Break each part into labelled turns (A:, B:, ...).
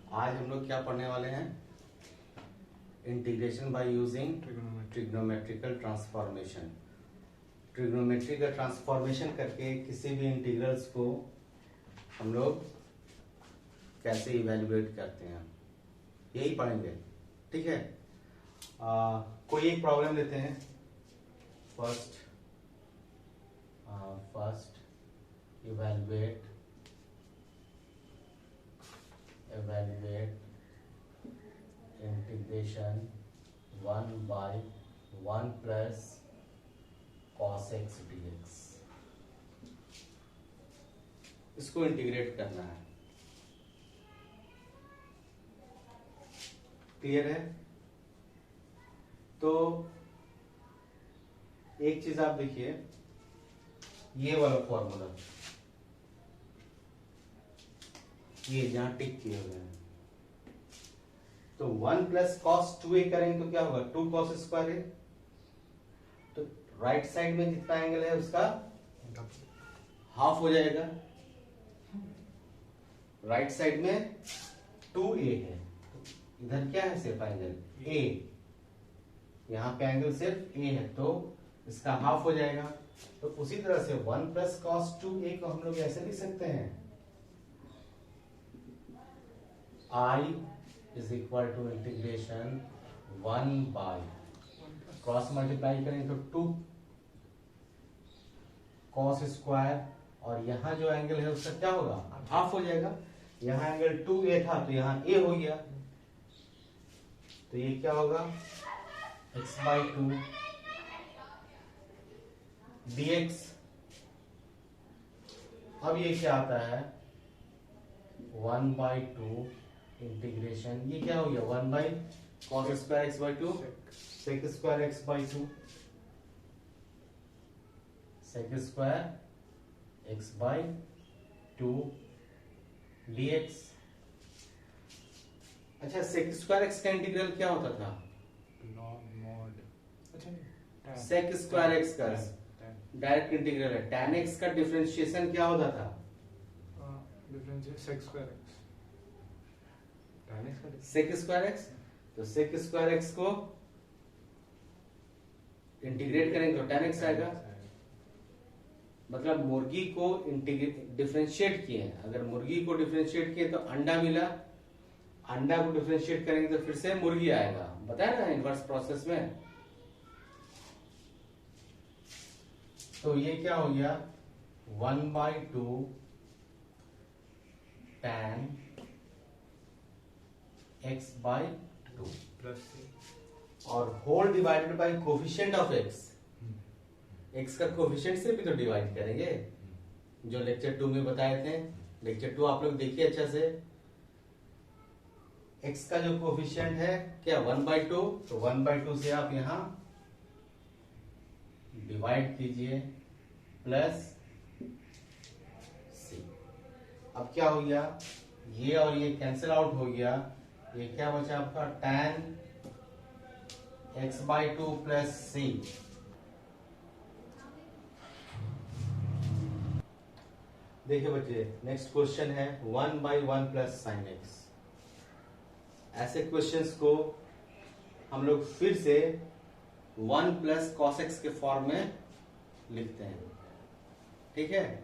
A: आज हम लोग क्या पढ़ने वाले हैं? Integration by using trigonometrical transformation. Trigonometry का ट्रांसफॉर्मेशन करके किसी भी इंटीग्रल्स को हम लोग कैसे इवेल्युएट करते हैं, यही पढ़ेंगे। ठीक है, कोई एक प्रॉब्लम लेते हैं। First evaluate integration 1/1 plus cos x dx। इसको इंटीग्रेट करना है। क्लियर है? तो एक चीज आप देखिए, ये वाला फॉर्मूला, ये जहां टिक किए हुए हैं, तो 1 प्लस कॉस 2a करेंगे तो क्या होगा? 2 cos स्क्वायर है। तो राइट साइड में जितना एंगल है उसका हाफ हो जाएगा। राइट साइड में 2a है, तो इधर क्या है? सिर्फ एंगल a, यहां पे एंगल सिर्फ a है, तो इसका हाफ हो जाएगा। तो उसी तरह से 1 प्लस कॉस 2a को हम लोग ऐसे लिख सकते हैं, I is equal to integration 1 by cross multiply करेंगे तो 2 cos स्क्वायर, और यहाँ जो एंगल है उसका क्या होगा? हाफ हो जाएगा। यहाँ एंगल 2a था तो यहाँ a हो गया, तो ये क्या होगा? x/2 dx। अब ये क्या आता है? 1/2 इंटीग्रेशन, ये क्या हो गया? 1 by cos square x/2 sec square x/2 sec square x/2 dx। अच्छा, sec स्क्वायर x का इंटीग्रल क्या होता था? sec स्क्वायर x का डायरेक्ट इंटीग्रल है। tan x का डिफरेंशिएशन क्या होता था?
B: sec square x।
A: sec square x, तो sec स्क्वायर x को इंटीग्रेट करेंगे तो tan x आएगा। मतलब मुर्गी को डिफरेंशिएट किए हैं। अगर मुर्गी को डिफरेंशिएट किए तो अंडा मिला, अंडा को डिफरेंशिएट करेंगे तो फिर से मुर्गी आएगा। बताया ना इनवर्स प्रोसेस में। तो ये क्या हो गया? 1/2 tan x/2 और whole divided by coefficient of x। x का कोफिशिएंट से भी तो डिवाइड करेंगे, जो लेक्चर 2 में बताए थे। लेक्चर 2 आप लोग देखिए अच्छा से। x का जो कोफिशिएंट है क्या? 1/2, तो 1/2 से आप यहां डिवाइड कीजिए प्लस c। अब क्या हो गया? ये और ये कैंसिल आउट हो गया। ये क्या बचा आपका? tan x/2 plus c। देखिए बच्चे, नेक्स्ट क्वेश्चन है 1/1 प्लस साइन x। ऐसे क्वेश्चंस को हम लोग फिर से 1 प्लस कॉस x के फॉर्म में लिखते हैं। ठीक है,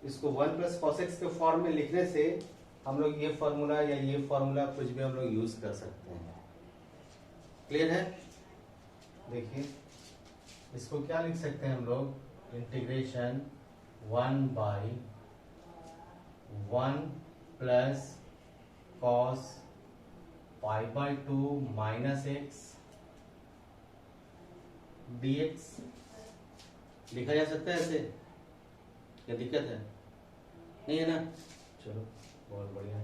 A: इसको 1 प्लस कॉस x के फॉर्म में लिखने से हम लोग ये फॉर्मूला या ये फॉर्मूला कुछ भी हम लोग यूज कर सकते हैं। क्लियर है? देखिए, इसको क्या लिख सकते हैं हम लोग? Integration 1/1 plus cos π/2 minus x dx। लिखा जा सकता है ऐसे? क्या दिक्कत है? नहीं है ना? चलो बहुत बढ़िया,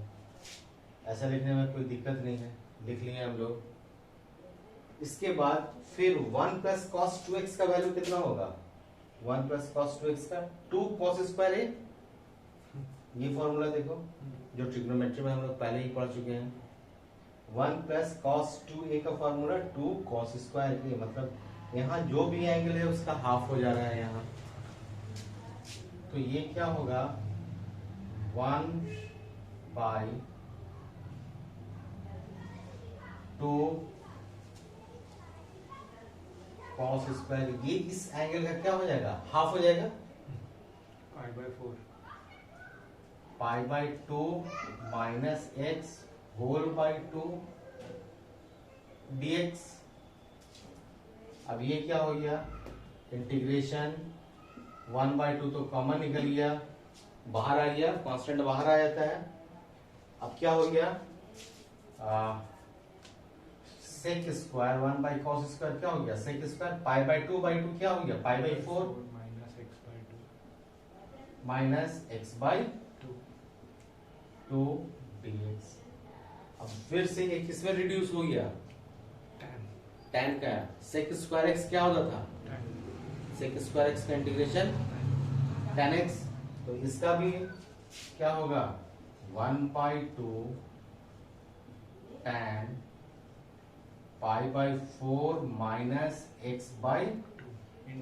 A: ऐसा लिखने में कोई दिक्कत नहीं है, लिख लिए हम लोग। इसके बाद फिर 1 प्लस कॉस 2x का वैल्यू कितना होगा? 1 प्लस कॉस 2x का 2 cos स्क्वायर है। ये फॉर्मूला देखो, जो ट्रिग्नोमेट्री में हम लोग पहले ही पढ़ चुके हैं। 1 प्लस कॉस 2a का फॉर्मूला 2 cos स्क्वायर a, मतलब यहाँ जो भी एंगल है उसका हाफ हो जा रहा है यहाँ। तो ये क्या होगा? 1 बाई 2 cos स्क्वायर, ये इस एंगल का क्या हो जाएगा, हाफ हो जाएगा,
B: π/4
A: π/2 minus x whole by 2 dx। अब ये क्या हो गया, इंटीग्रेशन 1/2 तो कॉमन निकल गया, बाहर आ गया, कांस्टेंट बाहर आ जाता है। अब क्या हो गया, sec square 1 by cos square क्या हो गया, सेक स्क्वायर π/2/2 क्या हो गया, π/4 माइनस x बाई 2 dx। अब फिर से एक किसमें रिड्यूस हो गया, tan का, सेक स्क्वायर x क्या होता था, सेक स्क्वायर x का इंटीग्रेशन tan x, तो इसका भी क्या होगा 1/2 tan π/4 minus x by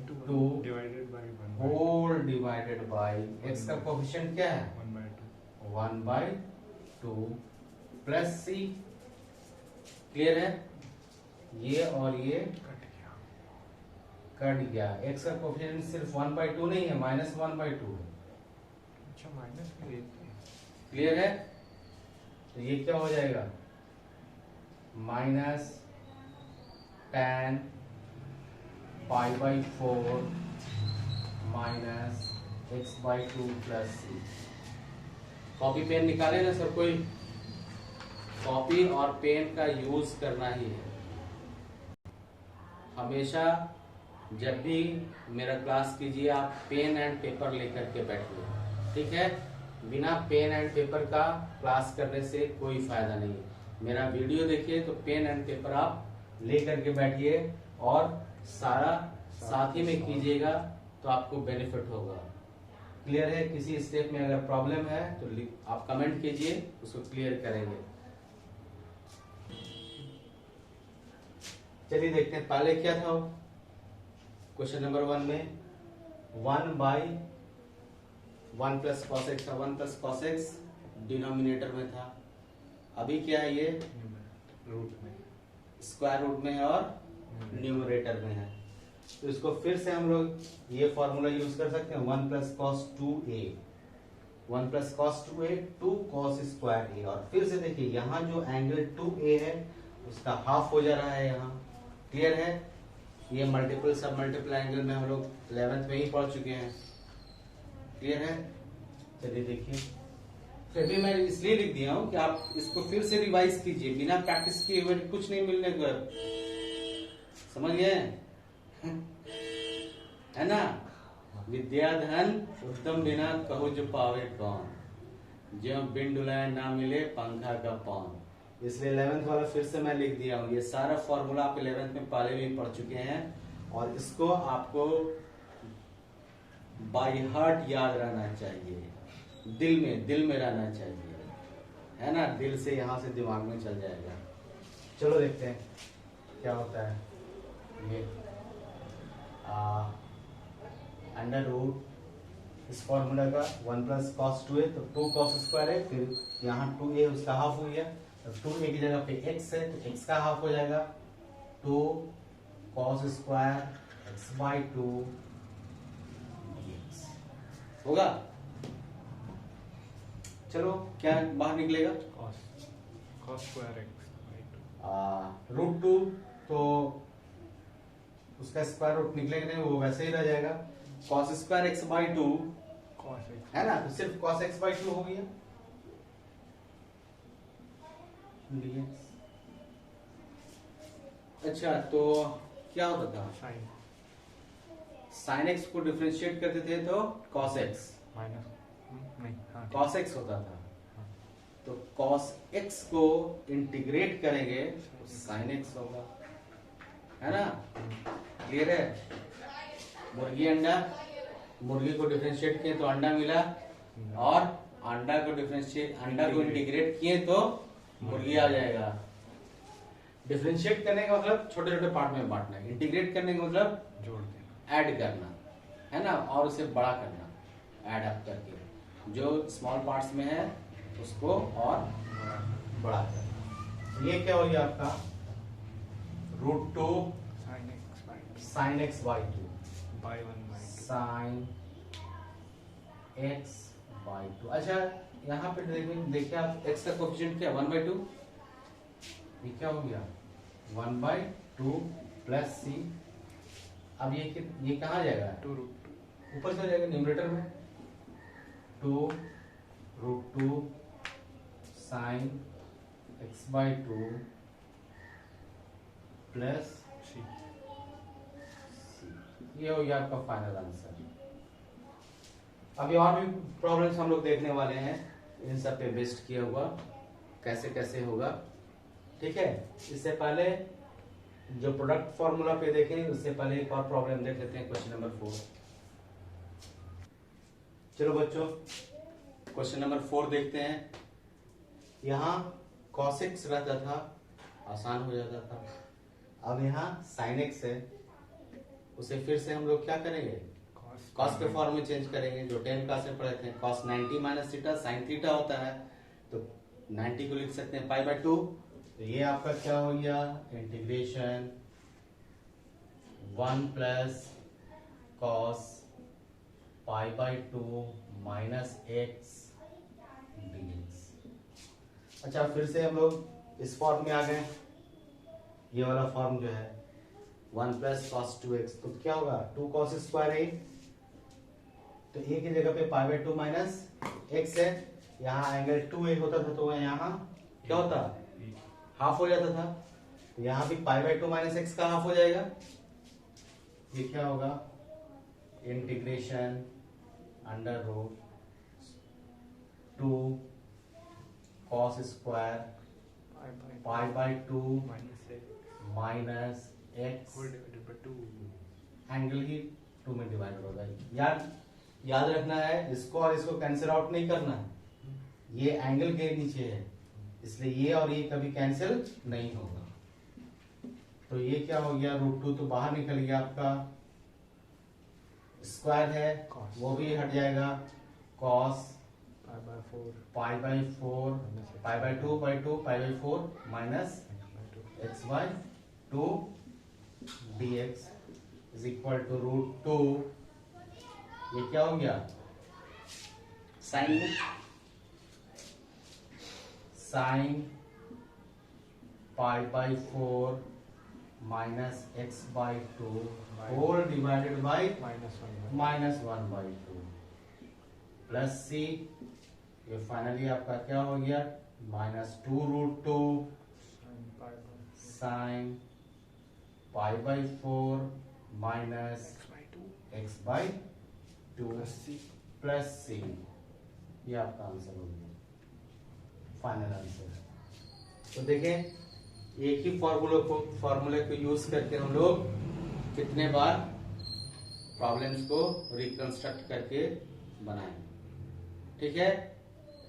A: 2
B: divided by 1
A: whole divided by x का कोफिशिएंट क्या है 1/2 प्लस c। क्लियर है, ये और ये कट गया, x का कोफिशिएंट सिर्फ 1/2 नहीं है, -1/2 है।
B: अच्छा माइनस में लेते हैं।
A: क्लियर है, तो ये क्या हो जाएगा, minus tan π/4 minus x/2 plus c। Copy pen निकाले ना सर, कोई कॉपी और पेन का यूज करना ही है हमेशा। जब भी मेरा क्लास कीजिए आप पेन एंड पेपर लेकर के बैठिए, ठीक है, बिना पेन एंड पेपर का क्लास करने से कोई फायदा नहीं है। मेरा वीडियो देखिए तो पेन एंड पेपर आप लेकर के बैठिए और सारा साथ ही में कीजिएगा तो आपको बेनिफिट होगा। क्लियर है, किसी स्टेप में अगर प्रॉब्लम है तो आप कमेंट कीजिए, उसको क्लियर करेंगे। चलिए देखते हैं पहले क्या था क्वेश्चन नंबर 1 में 1/1 प्लस कॉस एक्स था, 1 प्लस कॉस एक्स डिनोमिनेटर में था। अभी क्या है, ये
B: रूट में,
A: स्क्वायर रूट में है और न्यूमरेटर में है। तो इसको फिर से हम लोग ये फॉर्मूला यूज कर सकते हैं, 1 plus cos 2a, 1 plus cos 2a 2 cos square a। और फिर से देखिए यहाँ जो एंगल 2a है उसका हाफ हो जा रहा है यहाँ। क्लियर है, ये मल्टीपल सब मल्टीपल एंगल में हम लोग 11th में ही पढ़ चुके हैं। क्लियर है, चलिए देखिए, फिर भी मैं इसलिए लिख दिया हूं कि आप इसको फिर से रिवाइज कीजिए, बिना प्रैक्टिस किए हुए कुछ नहीं मिलने को, समझ गए है ना। विद्या धन उत्तम बिना कहू जो पावे कौन, जो बिन डुलाए ना मिले पंखा का पौन। इसलिए 11th वाला फिर से मैं लिख दिया हूँ। ये सारा फॉर्मूला आप 11th में पहले भी पढ़ चुके हैं और इसको आपको बाय हार्ट याद रहना चाहिए, दिल में रहना चाहिए, है ना, दिल से यहाँ से दिमाग में चल जाएगा। चलो देखते हैं क्या होता है। ये अंडर रूट इस फॉर्मूला का 1 प्लस कॉस 2a, तो 2 कॉस स्क्वायर है, फिर यहाँ 2a उसका हाफ हो गया, तो 2a की जगह पे x है तो x का हाफ हो जाएगा 2 कॉस स्क्वायर x/2 dx होगा। चलो क्या बाहर निकलेगा,
B: cos स्क्वायर x/2
A: √2, तो उसका स्क्वायर रूट निकलेगा नहीं, वो वैसे ही रह जाएगा। cos square x/2
B: cos x
A: है ना, तो सिर्फ cos x/2 हो गया dx। अच्छा, तो क्या होता था,
B: sin
A: sin x को डिफरेंशिएट करते थे तो cos x
B: माइनस नहीं, हाँ
A: cos x होता था, तो cos x को इंटीग्रेट करेंगे तो sin x होगा, है ना। क्लियर है, मुर्गी अंडा, मुर्गी को डिफरेंशिएट किए तो अंडा मिला, और अंडा को इंटीग्रेट किए तो मुर्गी आ जाएगा। डिफरेंशिएट करने का मतलब छोटे छोटे पार्ट में बांटना, इंटीग्रेट करने का मतलब
B: जोड़ देना,
A: ऐड करना, है ना, और उसे बड़ा करना, ऐड अप करके जो स्मॉल पार्ट्स में है उसको और बड़ा करना। ये क्या हो गया आपका root two
B: sin x by 2
A: sine x by two,
B: by 1 by 2.
A: Sine x by two. अच्छा यहाँ पे देखिए आप एक्स का कोफिशिएंट क्या 1/2, ये क्या हो गया 1/2 प्लस सी। अब ये कहाँ जाएगा
B: 2 root 2.
A: ऊपर से जाएगा न्यूमरेटर में 2 root two sine x by two plus
B: C.
A: ये हो गया आपका फाइनल आंसर। अभी और भी प्रॉब्लम्स हम लोग देखने वाले हैं, इन सब पे बेस्ड किया हुआ कैसे कैसे होगा, ठीक है। इससे पहले जो प्रोडक्ट फॉर्मूला पे देखें उससे पहले एक और प्रॉब्लम देख लेते हैं, क्वेश्चन नंबर 4। चलो बच्चों क्वेश्चन नंबर 4 देखते हैं। यहाँ cos x रहता था, आसान हो जाता था। अब यहाँ sin x है, उसे फिर से हम लोग क्या करेंगे cos के फॉर्म में चेंज करेंगे, जो 10 क्लास में पढ़े थे। cos 90 minus theta sin theta होता है, तो 90 को लिख सकते हैं पाई बाय 2। तो ये आपका क्या हो गया integration 1 plus cos pi by 2 minus x dx। अच्छा फिर से हम लोग इस फॉर्म में आ गए, ये वाला फॉर्म जो है 1 प्लस cos 2x, तो क्या होगा 2 cos स्क्वायर a, तो a की जगह पे पाई बाय 2 माइनस एक्स है। यहाँ एंगल 2a होता था तो यहाँ क्या होता हाफ हो जाता था, तो यहाँ भी पाई बाय 2 माइनस एक्स का हाफ हो जाएगा। ये क्या होगा integration under root 2 cos square pi by 2
B: minus x
A: minus x,
B: whole divided by 2.
A: Angle ही 2 में डिवाइड होगा। याद रखना है इसको और इसको कैंसिल आउट नहीं करना है, ये एंगल के नीचे है इसलिए ये और ये कभी कैंसिल नहीं होगा। तो ये क्या हो गया रूट 2 तो बाहर निकल गया, आपका स्क्वायर है
B: Cos.
A: वो भी हट जाएगा, cos
B: Pi by 4
A: pi by 4 pi by 2 by 2 pi by 4 minus
B: x by 2.
A: X by 2 dx is equal to root 2। ये क्या हो गया sine pi by 4 minus x by 2 whole divided by
B: Minus 1 by
A: minus 1 by 2 plus c. ये finally आपका क्या हो गया minus 2 root 2
B: sin pi by
A: sine pi by 4 minus
B: x by 2
A: x by 2
B: plus c.
A: Plus c. ये आपका answer हो गया final answer. तो देखें एक ही फॉर्मूले को यूज करके हम लोग कितने बार प्रॉब्लम्स को रिकंस्ट्रक्ट करके बनाएं, ठीक है।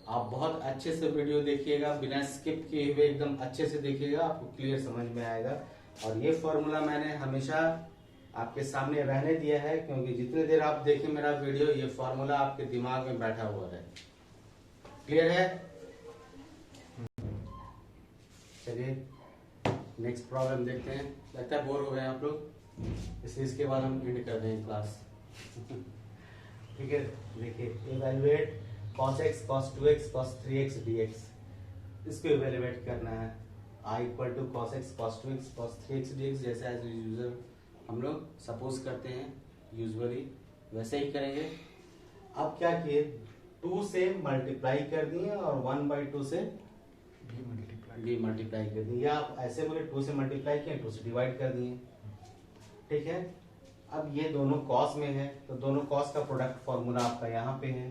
A: आप बहुत अच्छे से वीडियो देखिएगा, बिना स्किप किए हुए एकदम अच्छे से देखिएगा, आपको क्लियर समझ में आएगा। और ये फॉर्मूला मैंने हमेशा आपके सामने रहने दिया है क्योंकि जितने देर आप देखें मेरा वीडियो ये फॉर्मूला आपके दिमाग में बैठा हुआ है। क्लियर है? चलिए नेक्स्ट प्रॉब्लम देखते हैं। लगता है बोर हो गए आप लोग, इसलिए इसके बाद हम एंड कर देंगे क्लास। ठीक है, देखिए evaluate cos x cos 2x cos 3x dx, इसको इवैल्यूएट करना है। i equal to cos x cos 2x cos 3x dx, जैसे एज यूजुअल हम लोग सपोज करते हैं यूजुअली वैसे ही करेंगे। अब क्या किए 2 से मल्टीप्लाई कर दिए और 1/2 से भी मल्टीप्लाई कर दिए, या आप ऐसे बोले 2 से मल्टीप्लाई किए 2 से डिवाइड कर दिए, ठीक है। अब ये दोनों cos में है तो दोनों cos का प्रोडक्ट फॉर्मूला आपका यहाँ पे है,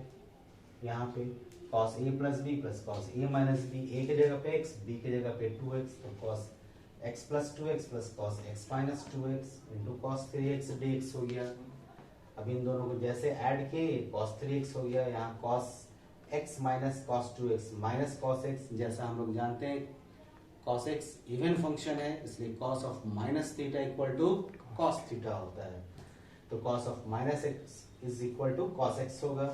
A: यहाँ पे cos a प्लस बी प्लस cos a minus b, a की जगह पे x, b की जगह पे 2x, तो cos x plus 2x plus cos x minus 2x into cos 3x dx हो गया। अब इन दोनों को जैसे ऐड किए cos 3x हो गया, यहाँ cos x minus cos 2x minus cos x, जैसा हम लोग जानते हैं cos x इवन फंक्शन है इसलिए cos of minus theta equal to cos theta होता है, तो cos of minus x is equal to cos x होगा।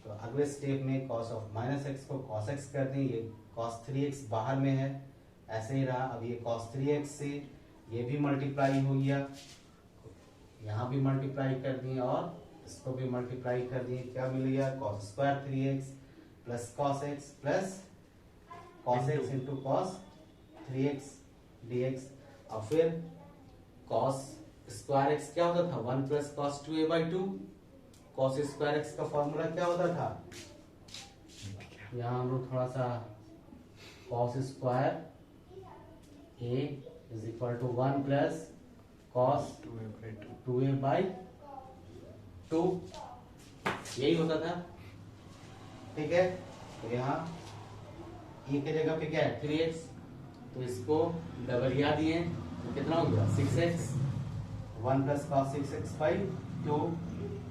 A: तो अगले स्टेप में cos ऑफ माइनस x को cos x कर दें, ये cos 3x बाहर में है ऐसे ही रहा। अब ये cos 3x से ये भी मल्टीप्लाई हो गया, यहाँ भी मल्टीप्लाई कर दिए और इसको भी मल्टीप्लाई कर दिए, क्या मिल गया cos square 3x plus cos x plus cos x into cos 3x dx। और फिर कॉस स्क्वायर एक्स क्या होता था 1 plus cos 2a/2। Cos square x का फॉर्मूला क्या होता था, यहाँ हम लोग थोड़ा सा cos square a is equal to 1 plus cos 2a/2 यही होता था, ठीक है। तो यहाँ e के जगह पे क्या है 3x, तो इसको डबल या दिए तो कितना हो गया 6x, 1 plus cos 6x/2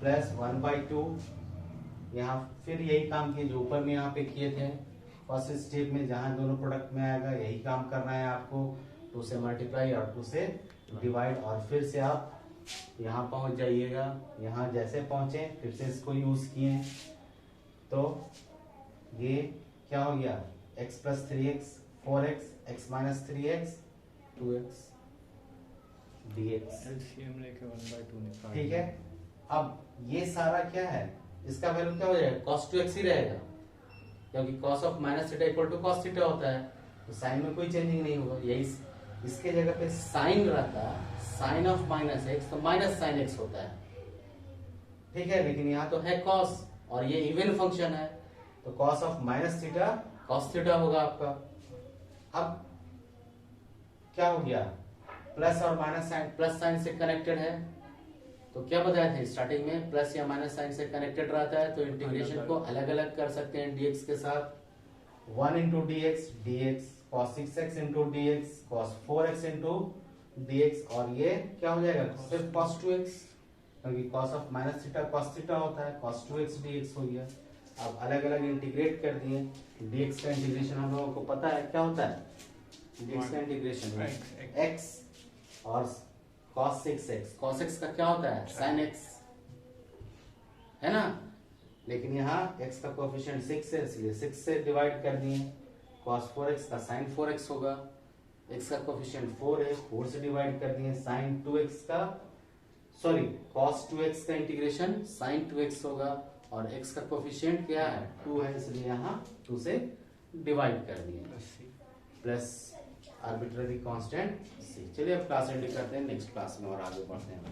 A: plus 1/2। यहाँ फिर यही काम किए जो ऊपर में यहाँ पे किए थे फर्स्ट स्टेप में, जहाँ दोनों प्रोडक्ट में आएगा यही काम करना है आपको, 2 से मल्टीप्लाई और 2 से डिवाइड। और फिर से आप यहाँ पहुंच जाइएगा, यहाँ जैसे पहुंचे फिर से इसको यूज किए तो ये क्या हो गया x plus 3x 4x x minus 3x 2x dx,
B: LCM लेके 1/2 निकाल।
A: ठीक है। अब ये सारा क्या है, इसका वैल्यू क्या हो जाएगा cos 2x ही रहेगा, क्योंकि cos of minus theta equal to cos theta होता है, तो साइन में कोई चेंजिंग नहीं होगा। यही इसके जगह पे साइन रहता साइन ऑफ माइनस एक्स तो माइनस साइन एक्स होता है, ठीक है। लेकिन यहाँ तो है cos और ये इवन फंक्शन है, तो cos of minus theta cos theta होगा आपका। अब क्या हो गया प्लस और माइनस साइन, प्लस साइन से कनेक्टेड है, तो क्या बताया थे स्टार्टिंग में प्लस या माइनस साइन से कनेक्टेड रहता है तो इंटीग्रेशन को अलग अलग कर सकते हैं dx के साथ। 1 into dx cos 6x into dx cos 4x into dx, और ये क्या हो जाएगा सिर्फ cos 2x, क्योंकि cos of minus theta cos theta होता है, cos 2x dx हो गया। अब अलग अलग इंटीग्रेट कर दिए, dx का इंटीग्रेशन हम लोगों को पता है क्या होता है, dx का इंटीग्रेशन x और cos 6x, cos x का क्या होता है sin x, है ना। लेकिन यहाँ x का कोएफिशिएंट 6 है इसलिए 6 से डिवाइड कर दिए, cos 4x का sin 4x होगा, x का कोएफिशिएंट 4 है 4 से डिवाइड कर दिए, sin 2x का सॉरी cos 2x का इंटीग्रेशन sin 2x होगा, और x का कोएफिशिएंट क्या है 2 है इसलिए यहाँ 2 से डिवाइड कर दिए प्लस आर्बिट्ररी कांस्टेंट c। चलिए अब क्लास एंड करते हैं, नेक्स्ट क्लास में और आगे बढ़ते हैं।